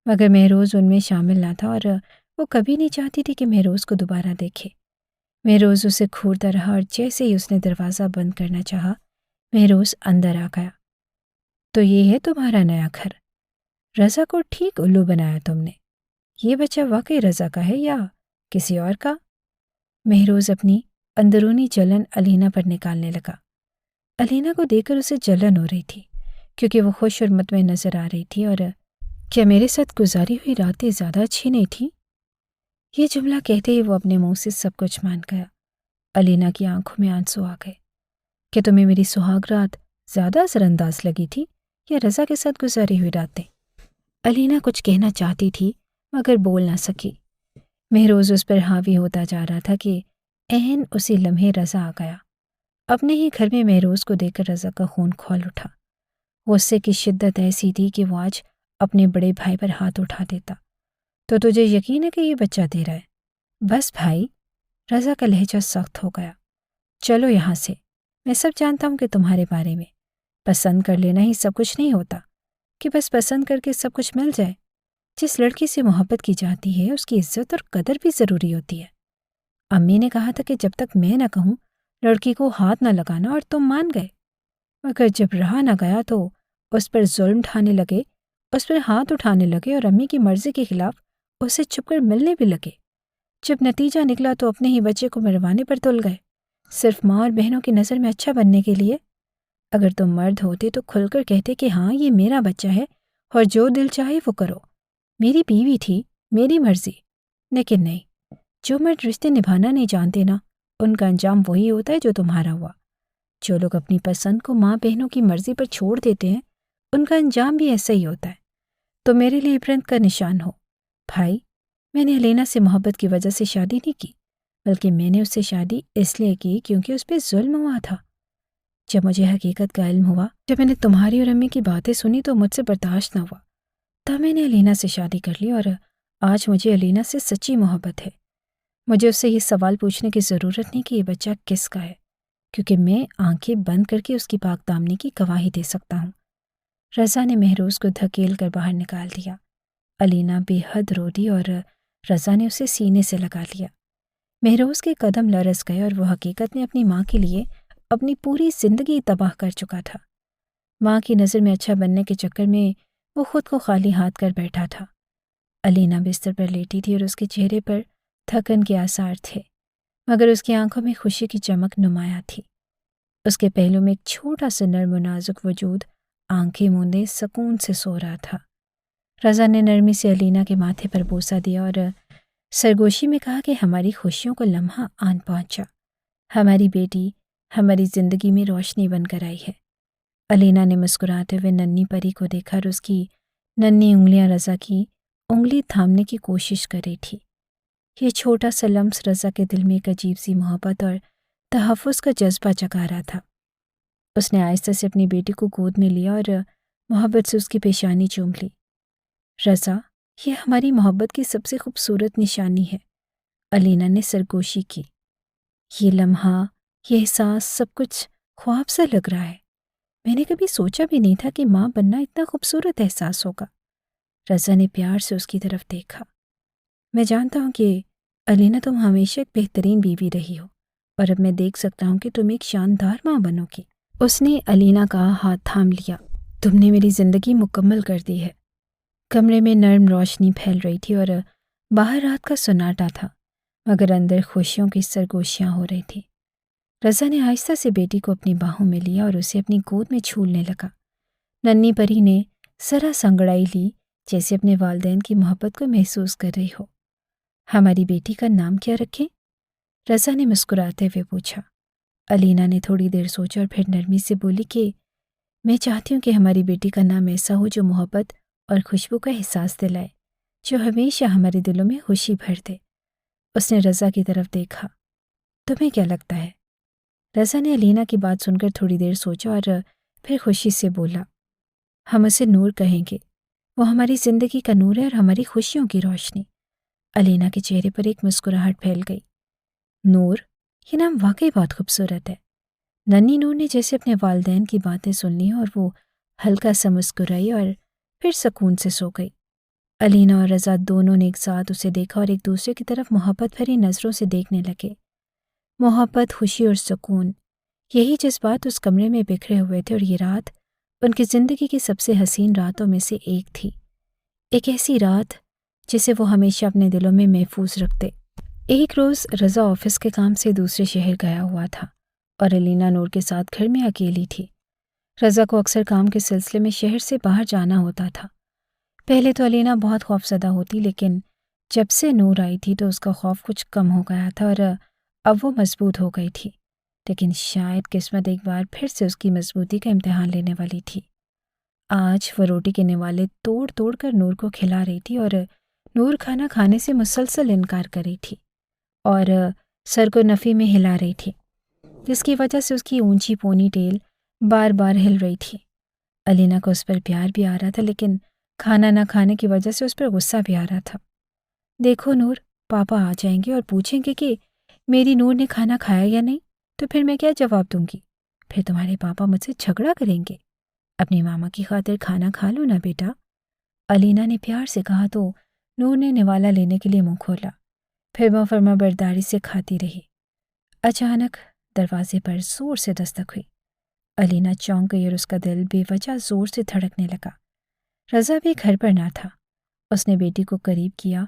مگر مہروز ان میں شامل نہ تھا، اور وہ کبھی نہیں چاہتی تھی کہ مہروز کو دوبارہ دیکھے۔ مہروز اسے گھورتا رہا، اور جیسے ہی اس نے دروازہ بند کرنا چاہا مہروز اندر آ گیا۔ تو یہ ہے تمہارا نیا گھر؟ رضا کو ٹھیک الو بنایا تم نے۔ یہ بچہ واقعی رضا کا ہے یا کسی اور کا؟ مہروز اپنی اندرونی جلن علینا پر نکالنے لگا۔ علینا کو دیکھ کر اسے جلن ہو رہی تھی کیونکہ وہ خوش اور مطمئن نظر آ رہی تھی، اور کیا میرے ساتھ گزاری ہوئی راتیں زیادہ اچھی نہیں تھیں؟ یہ جملہ کہتے ہی وہ اپنے منہ سے سب کچھ مان گیا۔ علینا کی آنکھوں میں آنسو آ گئے۔ کہ تمہیں میری سہاگ رات زیادہ اثر انداز لگی تھی یا رضا کے ساتھ گزاری ہوئی راتیں؟ علینا کچھ کہنا چاہتی تھی مگر بول نہ سکی۔ مہروز اس پر حاوی ہوتا جا رہا تھا کہ عین اسی لمحے رضا آ گیا۔ اپنے ہی گھر میں مہروز کو دیکھ کر رضا کا خون کھول اٹھا۔ غصے کی شدت ایسی تھی کہ وہ آج اپنے بڑے بھائی پر ہاتھ اٹھا دیتا۔ تو تجھے یقین ہے کہ یہ بچہ تیرا ہے؟ بس بھائی، رضا کا لہجہ سخت ہو گیا۔ چلو یہاں سے، میں سب جانتا ہوں کہ تمہارے بارے میں پسند کر لینا ہی سب کچھ نہیں ہوتا کہ بس پسند کر کے سب کچھ مل جائے۔ جس لڑکی سے محبت کی جاتی ہے اس کی عزت اور قدر بھی ضروری ہوتی ہے۔ امی نے کہا تھا کہ جب تک میں نہ کہوں لڑکی کو ہاتھ نہ لگانا، اور تم مان گئے، مگر جب رہا نہ گیا تو اس پر ظلم ڈھانے لگے، اس پر ہاتھ اٹھانے لگے اور امی کی مرضی کے خلاف اسے چھپ کر ملنے بھی لگے۔ جب نتیجہ نکلا تو اپنے ہی بچے کو مروانے پر تل گئے، صرف ماں اور بہنوں کی نظر میں اچھا بننے کے لیے۔ اگر تم مرد ہوتے تو کھل کر کہتے کہ ہاں یہ میرا بچہ ہے اور جو دل چاہے وہ کرو، میری بیوی تھی، میری مرضی۔ لیکن نہیں، جو مرد رشتے نبھانا نہیں جانتے نا، ان کا انجام وہی ہوتا ہے جو تمہارا ہوا۔ جو لوگ اپنی پسند کو ماں بہنوں کی مرضی پر چھوڑ دیتے ہیں، ان کا انجام بھی ایسا ہی ہوتا ہے۔ تو میرے لیے عبرت کا نشان ہو۔ بھائی، میں نے الینا سے محبت کی وجہ سے شادی نہیں کی، بلکہ میں نے اس سے شادی اس لیے کی کیونکہ اس پہ ظلم ہوا تھا۔ جب مجھے حقیقت کا علم ہوا، جب میں نے تمہاری اور امی کی باتیں سنی تو مجھ سے برداشت نہ ہوا، تب میں نے الینا سے شادی کر لی، اور آج مجھے الینا سے سچی محبت ہے۔ مجھے اس سے یہ سوال پوچھنے کی ضرورت نہیں کہ یہ بچہ کس کا ہے، کیونکہ میں آنکھیں بند کر کے اس کی پاک دامنی کی گواہی دے سکتا ہوں۔ رضا نے مہروز کو دھکیل کر باہر نکال دیا۔ الینا بے حد رو دی اور رضا نے اسے سینے سے لگا لیا۔ مہروز کے قدم لرز گئے اور وہ حقیقت میں اپنی ماں کے لیے اپنی پوری زندگی تباہ کر چکا تھا۔ ماں کی نظر میں اچھا بننے کے چکر میں وہ خود کو خالی ہاتھ کر بیٹھا تھا۔ الینا بستر پر لیٹی تھی اور اس کے چہرے پر تھکن کے آثار تھے، مگر اس کی آنکھوں میں خوشی کی چمک نمایاں تھی۔ اس کے پہلو میں ایک چھوٹا سا نرم و نازک وجود آنکھیں موندے سکون سے سو رہا تھا۔ رضا نے نرمی سے الینا کے ماتھے پر بوسہ دیا اور سرگوشی میں کہا کہ ہماری خوشیوں کا لمحہ آن پہنچا، ہماری بیٹی ہماری زندگی میں روشنی بن کر آئی ہے۔ الینا نے مسکراتے ہوئے ننھی پری کو دیکھا اور اس کی ننھی انگلیاں رضا کی انگلی تھامنے کی کوشش کر رہی تھی۔ یہ چھوٹا سا لمس رضا کے دل میں ایک عجیب سی محبت اور تحفظ کا جذبہ جگا رہا تھا۔ اس نے آہستہ سے اپنی بیٹی کو گود میں لیا اور محبت سے اس کی پیشانی چوم لی۔ رضا، یہ ہماری محبت کی سب سے خوبصورت نشانی ہے، الینا نے سرگوشی کی۔ یہ لمحہ، یہ احساس، سب کچھ خواب سا لگ رہا ہے۔ میں نے کبھی سوچا بھی نہیں تھا کہ ماں بننا اتنا خوبصورت احساس ہوگا۔ رضا نے پیار سے اس کی طرف دیکھا۔ میں جانتا ہوں کہ الینا تم ہمیشہ ایک بہترین بیوی رہی ہو، اور اب میں دیکھ سکتا ہوں کہ تم ایک شاندار ماں بنو گی۔ اس نے الینا کا ہاتھ تھام لیا۔ تم نے میری زندگی مکمل کر دی ہے۔ کمرے میں نرم روشنی پھیل رہی تھی اور باہر رات کا سناٹا تھا، مگر اندر خوشیوں کی سرگوشیاں ہو رہی تھی۔ رضا نے آہستہ سے بیٹی کو اپنی باہوں میں لیا اور اسے اپنی گود میں جھولنے لگا۔ ننھی پری نے ذرا سنگڑائی لی، جیسے اپنے والدین کی محبت کو محسوس کر رہی ہو۔ ہماری بیٹی کا نام کیا رکھیں؟ رضا نے مسکراتے ہوئے پوچھا۔ الینا نے تھوڑی دیر سوچا اور پھر نرمی سے بولی کہ میں چاہتی ہوں کہ ہماری بیٹی کا نام ایسا ہو جو محبت اور خوشبو کا احساس دلائے، جو ہمیشہ ہمارے دلوں میں خوشی بھر دے۔ اس نے رضا کی طرف دیکھا۔ تمہیں کیا لگتا ہے؟ رضا نے الینا کی بات سن کر تھوڑی دیر سوچا اور پھر خوشی سے بولا، ہم اسے نور کہیں گے۔ وہ ہماری زندگی کا نور ہے اور ہماری خوشیوں کی روشنی۔ الینا کے چہرے پر ایک مسکراہٹ پھیل گئی۔ نور، یہ نام واقعی بہت خوبصورت ہے۔ ننھی نور نے جیسے اپنے والدین کی باتیں سن لی اور وہ ہلکا سا مسکرائی اور پھر سکون سے سو گئی۔ الینا اور رضا دونوں نے ایک ساتھ اسے دیکھا اور ایک دوسرے کی طرف محبت بھری نظروں سے دیکھنے لگے۔ محبت، خوشی اور سکون، یہی جذبات اس کمرے میں بکھرے ہوئے تھے، اور یہ رات ان کی زندگی کی سب سے حسین راتوں میں سے ایک تھی۔ ایک ایسی رات جسے وہ ہمیشہ اپنے دلوں میں محفوظ رکھتے۔ ایک روز رضا آفس کے کام سے دوسرے شہر گیا ہوا تھا اور الینا نور کے ساتھ گھر میں اکیلی تھی۔ رضا کو اکثر کام کے سلسلے میں شہر سے باہر جانا ہوتا تھا۔ پہلے تو الینا بہت خوفزدہ ہوتی، لیکن جب سے نور آئی تھی تو اس کا خوف کچھ کم ہو گیا تھا اور اب وہ مضبوط ہو گئی تھی۔ لیکن شاید قسمت ایک بار پھر سے اس کی مضبوطی کا امتحان لینے والی تھی۔ آج وہ روٹی کے نوالے توڑ توڑ کر نور کو کھلا رہی تھی اور نور کھانا کھانے سے مسلسل انکار کر رہی تھی اور سر کو نفی میں ہلا رہی تھی، جس کی وجہ سے اس کی اونچی پونی ٹیل بار بار ہل رہی تھی۔ الینا کو اس پر پیار بھی آ رہا تھا، لیکن کھانا نہ کھانے کی وجہ سے اس پر غصہ بھی آ رہا تھا۔ دیکھو نور، پاپا آ جائیں گے اور پوچھیں گے کہ میری نور نے کھانا کھایا یا نہیں، تو پھر میں کیا جواب دوں گی؟ پھر تمہارے پاپا مجھ سے جھگڑا کریں گے۔ اپنی ماما کی خاطر کھانا کھا لو نا بیٹا، الینا نے پیار سے کہا تو نور نے نوالا لینے کے لیے منہ کھولا، پھر وہ فرما برداری سے کھاتی رہی۔ اچانک دروازے پر زور سے دستک ہوئی۔ الینا چونک گئی اور اس کا دل بے وجہ زور سے دھڑکنے لگا۔ رضا بھی گھر پر نہ تھا۔ اس نے بیٹی کو قریب کیا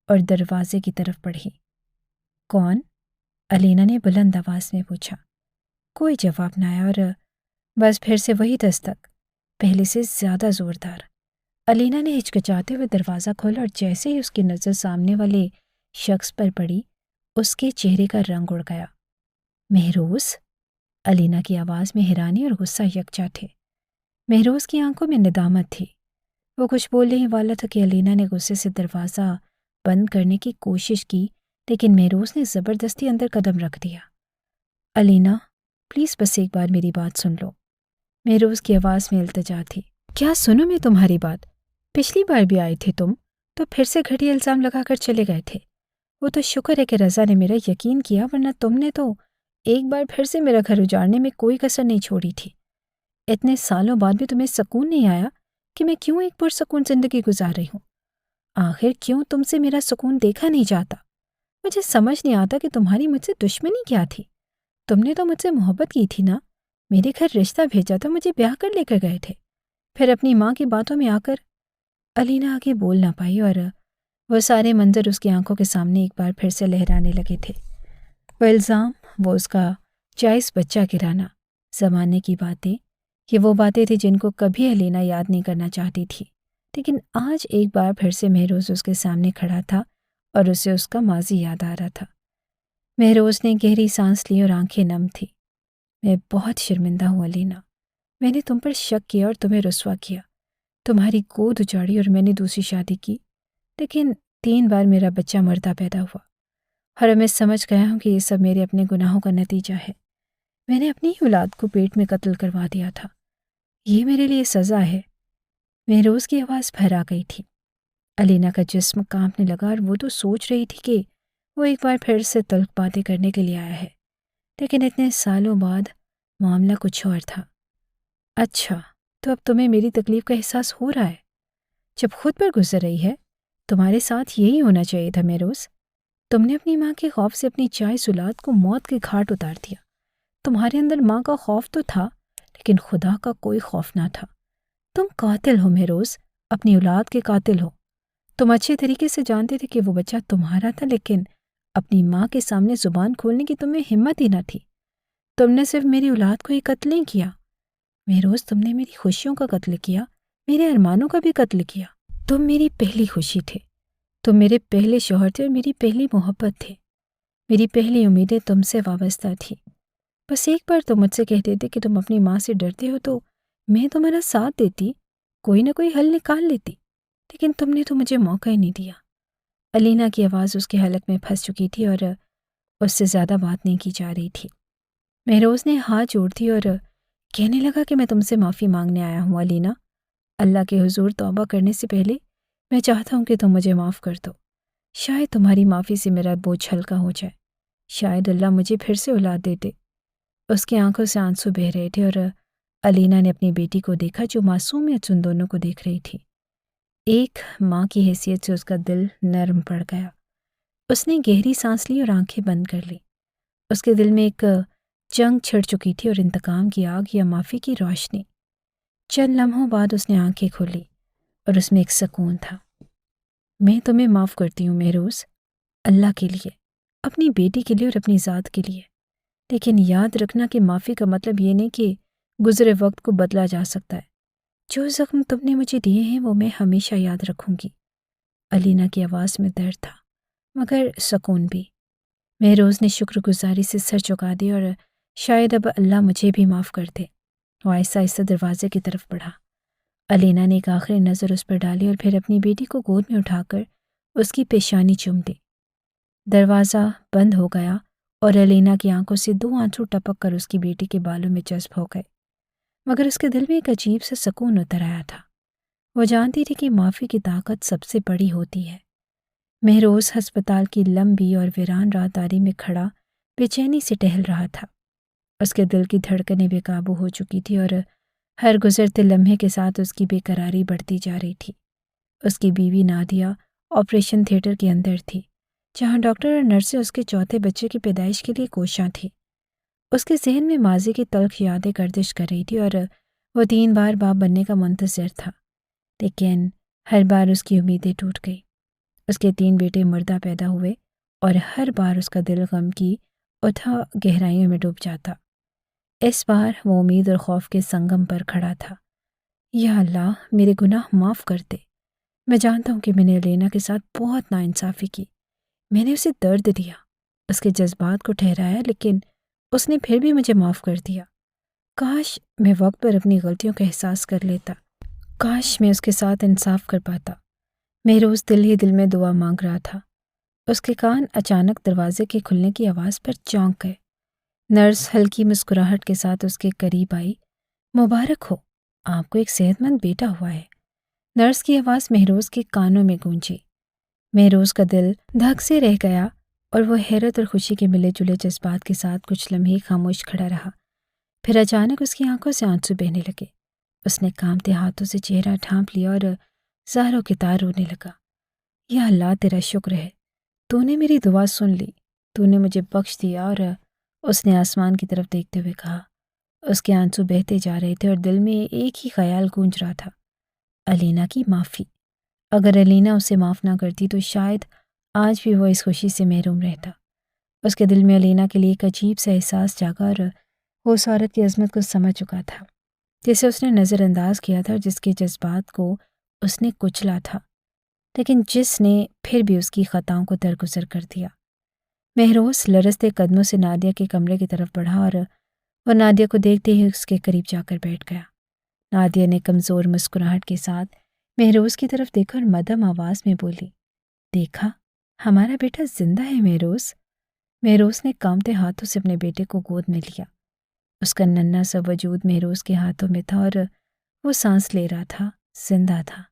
اور دروازے کی طرف بڑھی۔ کون؟ الینا نے بلند آواز میں پوچھا۔ کوئی جواب نہ آیا اور بس پھر سے وہی دستک، پہلے سے زیادہ زوردار۔ علینا نے ہچکچاتے ہوئے دروازہ کھولا اور جیسے ہی اس کی نظر سامنے والے شخص پر پڑی، اس کے چہرے کا رنگ اڑ گیا۔ مہروز؟ علینا کی آواز میں حیرانی اور غصہ یکجا تھے۔ مہروز کی آنکھوں میں ندامت تھی۔ وہ کچھ بولنے ہی والا تھا کہ علینا نے غصے سے دروازہ بند کرنے کی کوشش کی، لیکن مہروز نے زبردستی اندر قدم رکھ دیا۔ علینا، پلیز بس ایک بار میری بات سن لو۔ مہروز کی آواز میں التجا تھی۔ کیا سنوں میں تمہاری بات؟ پچھلی بار بھی آئے تھے تم، تو پھر سے گھٹیا الزام لگا کر چلے گئے تھے۔ وہ تو شکر ہے کہ رضا نے میرا یقین کیا، ورنہ تم نے تو ایک بار پھر سے میرا گھر اجاڑنے میں کوئی کسر نہیں چھوڑی تھی۔ اتنے سالوں بعد بھی تمہیں سکون نہیں آیا کہ میں کیوں ایک پرسکون زندگی گزار رہی ہوں؟ آخر کیوں تم سے میرا سکون دیکھا نہیں جاتا؟ مجھے سمجھ نہیں آتا کہ تمہاری مجھ سے دشمنی کیا تھی۔ تم نے تو مجھ سے محبت کی تھی نا، میرے گھر رشتہ بھیجا تو مجھے بیاہ کر لے کر گئے تھے، پھر اپنی ماں کی باتوں میں آ کر۔ علینا آگے بول نہ پائی اور وہ سارے منظر اس کی آنکھوں کے سامنے ایک بار پھر سے لہرانے لگے تھے۔ وہ الزام، وہ اس کا جائز بچہ گرانا، زمانے کی باتیں، یہ وہ باتیں تھیں جن کو کبھی علینا یاد نہیں کرنا چاہتی تھی، لیکن آج ایک بار پھر سے مہروز اس کے سامنے کھڑا تھا اور اسے اس کا ماضی یاد آ رہا تھا۔ مہروز نے گہری سانس لی اور آنکھیں نم تھی۔ میں بہت شرمندہ ہوں علینا، میں نے تم پر شک کیا اور تمہیں رسوا کیا، تمہاری گود اجاڑی اور میں نے دوسری شادی کی، لیکن 3 بار میرا بچہ مردہ پیدا ہوا، اور اب میں سمجھ گیا ہوں کہ یہ سب میرے اپنے گناہوں کا نتیجہ ہے۔ میں نے اپنی ہی اولاد کو پیٹ میں قتل کروا دیا تھا، یہ میرے لیے سزا ہے۔ مہروز کی آواز بھر آ گئی تھی۔ علینا کا جسم کانپنے لگا اور وہ تو سوچ رہی تھی کہ وہ ایک بار پھر سے تلخ باتیں کرنے کے لیے آیا ہے، لیکن اتنے سالوں بعد معاملہ کچھ اور تھا۔ اچھا، تو اب تمہیں میری تکلیف کا احساس ہو رہا ہے؟ جب خود پر گزر رہی ہے، تمہارے ساتھ یہی ہونا چاہیے تھا مہروز۔ تم نے اپنی ماں کے خوف سے اپنی چائس اولاد کو موت کے گھاٹ اتار دیا۔ تمہارے اندر ماں کا خوف تو تھا، لیکن خدا کا کوئی خوف نہ تھا۔ تم قاتل ہو مہروز، اپنی اولاد کے قاتل ہو۔ تم اچھے طریقے سے جانتے تھے کہ وہ بچہ تمہارا تھا، لیکن اپنی ماں کے سامنے زبان کھولنے کی تمہیں ہمت ہی نہ تھی۔ تم نے صرف میری اولاد کو ہی قتل نہیں کیا مہروز، تم نے میری خوشیوں کا قتل کیا، میرے ارمانوں کا بھی قتل کیا۔ تم میری پہلی خوشی تھے، تم میرے پہلے شوہر تھے اور میری پہلی محبت تھے۔ میری پہلی امیدیں تم سے وابستہ تھی۔ بس ایک بار تم مجھ سے کہہ دیتے کہ تم اپنی ماں سے ڈرتے ہو تو میں تمہارا ساتھ دیتی، کوئی نہ کوئی حل نکال لیتی، لیکن تم نے تو مجھے موقع ہی نہیں دیا۔ علینا کی آواز اس کے حلق میں پھنس چکی تھی اور اس سے زیادہ بات نہیں کی جا رہی تھی۔ مہروز نے ہاتھ جوڑ دی اور کہنے لگا کہ میں تم سے معافی مانگنے آیا ہوں علینا۔ اللہ کے حضور توبہ کرنے سے پہلے میں چاہتا ہوں کہ تم مجھے معاف کر دو۔ شاید تمہاری معافی سے میرا بوجھ ہلکا ہو جائے، شاید اللہ مجھے پھر سے اولاد دے دے۔ اس کی آنکھوں سے آنسو بہہ رہے تھے اور علینا نے اپنی بیٹی کو دیکھا جو معصومیت ان دونوں کو دیکھ رہی تھی۔ ایک ماں کی حیثیت سے اس کا دل نرم پڑ گیا۔ اس نے گہری سانس لی اور آنکھیں بند کر لی۔ اس کے دل میں ایک جنگ چھڑ چکی تھی اور انتقام کی آگ یا معافی کی روشنی۔ چند لمحوں بعد اس نے آنکھیں کھولی اور اس میں ایک سکون تھا۔ میں تمہیں معاف کرتی ہوں مہروز، اللہ کے لیے، اپنی بیٹی کے لیے اور اپنی ذات کے لیے، لیکن یاد رکھنا کہ معافی کا مطلب یہ نہیں کہ گزرے وقت کو بدلا جا سکتا ہے۔ جو زخم تم نے مجھے دیے ہیں وہ میں ہمیشہ یاد رکھوں گی۔ علینا کی آواز میں درد تھا مگر سکون بھی۔ مہروز نے شکر گزاری سے سر جھکا دیا اور شاید اب اللہ مجھے بھی معاف کر دے۔ وہ آہستہ آہستہ دروازے کی طرف بڑھا۔ علینا نے ایک آخری نظر اس پر ڈالی اور پھر اپنی بیٹی کو گود میں اٹھا کر اس کی پیشانی چوم دی۔ دروازہ بند ہو گیا اور علینا کی آنکھوں سے 2 آنسو ٹپک کر اس کی بیٹی کے بالوں میں جذب ہو گئے، مگر اس کے دل میں ایک عجیب سا سکون اتر آیا تھا۔ وہ جانتی تھی کہ معافی کی طاقت سب سے بڑی ہوتی ہے۔ مہروز ہسپتال کی لمبی اور ویران راہداری میں کھڑا بے چینی سے ٹہل رہا تھا۔ اس کے دل کی دھڑکنیں بے قابو ہو چکی تھی اور ہر گزرتے لمحے کے ساتھ اس کی بے قراری بڑھتی جا رہی تھی۔ اس کی بیوی نادیہ آپریشن تھیٹر کے اندر تھی، جہاں ڈاکٹر اور نرسیں اس کے چوتھے بچے کی پیدائش کے لیے کوشاں تھیں۔ اس کے ذہن میں ماضی کی تلخ یادیں گردش کر رہی تھی اور وہ 3 بار باپ بننے کا منتظر تھا، لیکن ہر بار اس کی امیدیں ٹوٹ گئی۔ اس کے 3 بیٹے مردہ پیدا ہوئے اور ہر بار اس کا دل غم کی اتھاہ گہرائیوں میں ڈوب جاتا۔ اس بار وہ امید اور خوف کے سنگم پر کھڑا تھا۔ یا اللہ، میرے گناہ معاف کر دے۔ میں جانتا ہوں کہ میں نے الینا کے ساتھ بہت ناانصافی کی۔ میں نے اسے درد دیا، اس کے جذبات کو ٹھہرایا، لیکن اس نے پھر بھی مجھے معاف کر دیا۔ کاش میں وقت پر اپنی غلطیوں کا احساس کر لیتا۔ کاش میں اس کے ساتھ انصاف کر پاتا۔ مہروز دل ہی دل میں دعا مانگ رہا تھا۔ اس کے کان اچانک دروازے کے کھلنے کی آواز پر چونک گئے۔ نرس ہلکی مسکراہٹ کے ساتھ اس کے قریب آئی۔ مبارک ہو، آپ کو ایک صحت مند بیٹا ہوا ہے۔ نرس کی آواز مہروز کے کانوں میں گونجی۔ مہروز کا دل دھک سے رہ گیا اور وہ حیرت اور خوشی کے ملے جلے جذبات کے ساتھ کچھ لمحے خاموش کھڑا رہا۔ پھر اچانک اس کی آنکھوں سے آنسو بہنے لگے۔ اس نے کانپتے ہاتھوں سے چہرہ ڈھانپ لیا اور زاروں کی تار رونے لگا۔ یا اللہ، تیرا شکر ہے، تو نے میری دعا سن لی، تو نے مجھے بخش دیا۔ اور اس نے آسمان کی طرف دیکھتے ہوئے کہا۔ اس کے آنسو بہتے جا رہے تھے اور دل میں ایک ہی خیال گونج رہا تھا، الینا کی معافی۔ اگر الینا اسے معاف نہ کرتی تو شاید آج بھی وہ اس خوشی سے محروم رہتا۔ اس کے دل میں الینا کے لیے ایک عجیب سا احساس جاگا اور وہ اس عورت کی عظمت کو سمجھ چکا تھا، جسے اس نے نظر انداز کیا تھا اور جس کے جذبات کو اس نے کچلا تھا، لیکن جس نے پھر بھی اس کی خطاؤں کو درگزر کر دیا۔ مہروز لرزتے قدموں سے نادیہ کے کمرے کی طرف بڑھا اور وہ نادیہ کو دیکھتے ہی اس کے قریب جا کر بیٹھ گیا۔ نادیہ نے کمزور مسکراہٹ کے ساتھ مہروز کی طرف دیکھا اور مدھم آواز میں بولی، دیکھا، ہمارا بیٹا زندہ ہے مہروز۔ مہروز نے کانپتے ہاتھوں سے اپنے بیٹے کو گود میں لیا۔ اس کا ننھا سا وجود مہروز کے ہاتھوں میں تھا اور وہ سانس لے رہا تھا، زندہ تھا۔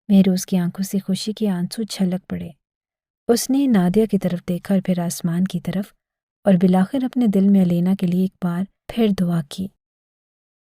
مہروز کی آنکھوں سے خوشی کے آنسو چھلک پڑے۔ اس نے نادیہ کی طرف دیکھا اور پھر آسمان کی طرف، اور بالآخر اپنے دل میں الینا کے لیے ایک بار پھر دعا کی۔